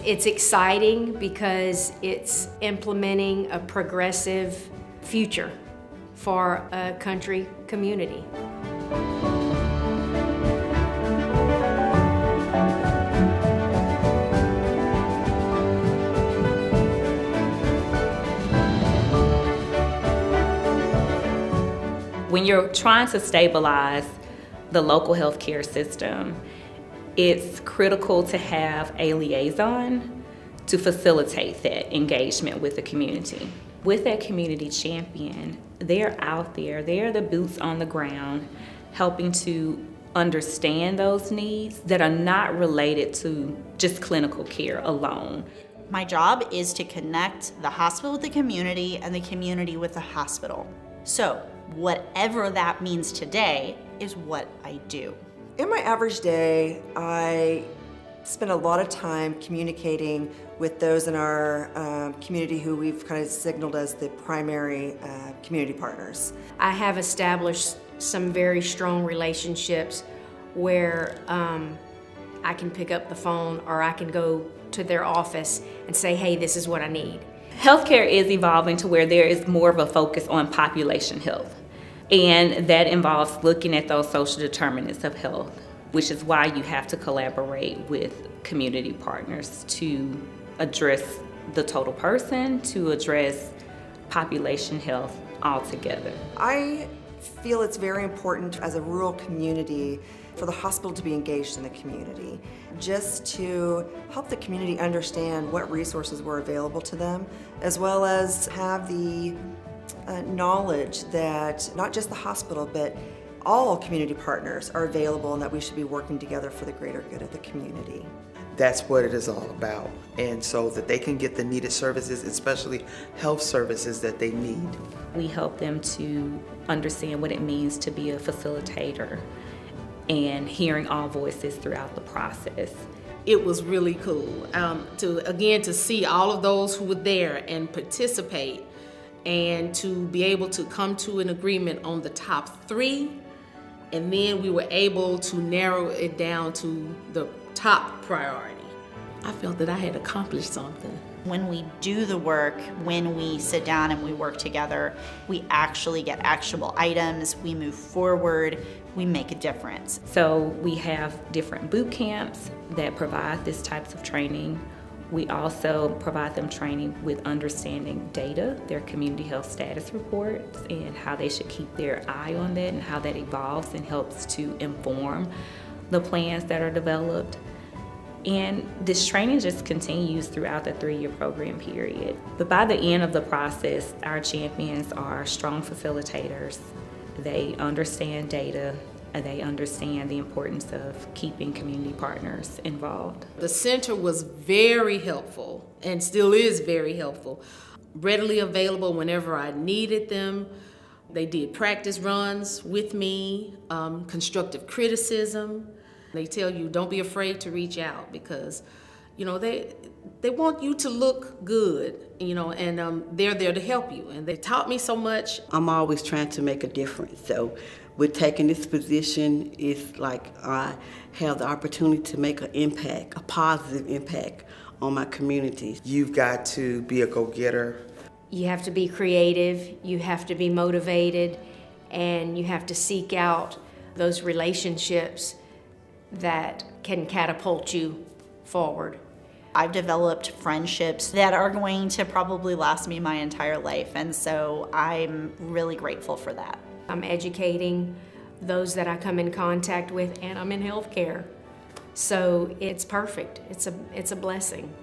It's exciting because it's implementing a progressive future for a country community. When you're trying to stabilize the local healthcare system, it's critical to have a liaison to facilitate that engagement with the community. With that community champion, they're out there, they're the boots on the ground, helping to understand those needs that are not related to just clinical care alone. My job is to connect the hospital with the community and the community with the hospital. So, whatever that means today is what I do. In my average day, I spend a lot of time communicating with those in our community who we've kind of signaled as the primary community partners. I have established some very strong relationships where I can pick up the phone or I can go to their office and say, hey, this is what I need. Healthcare is evolving to where there is more of a focus on population health. And that involves looking at those social determinants of health, which is why you have to collaborate with community partners to address the total person, to address population health altogether. I feel it's very important as a rural community for the hospital to be engaged in the community, just to help the community understand what resources were available to them, as well as have the knowledge that not just the hospital, but all community partners are available and that we should be working together for the greater good of the community. That's what it is all about. And so that they can get the needed services, especially health services that they need. We help them to understand what it means to be a facilitator and hearing all voices throughout the process. It was really cool to see all of those who were there and participate, and to be able to come to an agreement on the top 3, and then we were able to narrow it down to the top priority. I felt that I had accomplished something. When we do the work, when we sit down and we work together, we actually get actionable items, we move forward, we make a difference. So we have different boot camps that provide this types of training. We also provide them training with understanding data, their community health status reports, and how they should keep their eye on that and how that evolves and helps to inform the plans that are developed. And this training just continues throughout the 3-year program period. But by the end of the process, our champions are strong facilitators. They understand data, and they understand the importance of keeping community partners involved. The center was very helpful and still is very helpful. Readily available whenever I needed them. They did practice runs with me, constructive criticism. They tell you don't be afraid to reach out because, they want you to look good, and they're there to help you. And they taught me so much. I'm always trying to make a difference. So with taking this position, it's like I have the opportunity to make an impact, a positive impact on my community. You've got to be a go-getter. You have to be creative, you have to be motivated, and you have to seek out those relationships that can catapult you forward. I've developed friendships that are going to probably last me my entire life, and so I'm really grateful for that. I'm educating those that I come in contact with, and I'm in healthcare. So it's perfect. It's a blessing.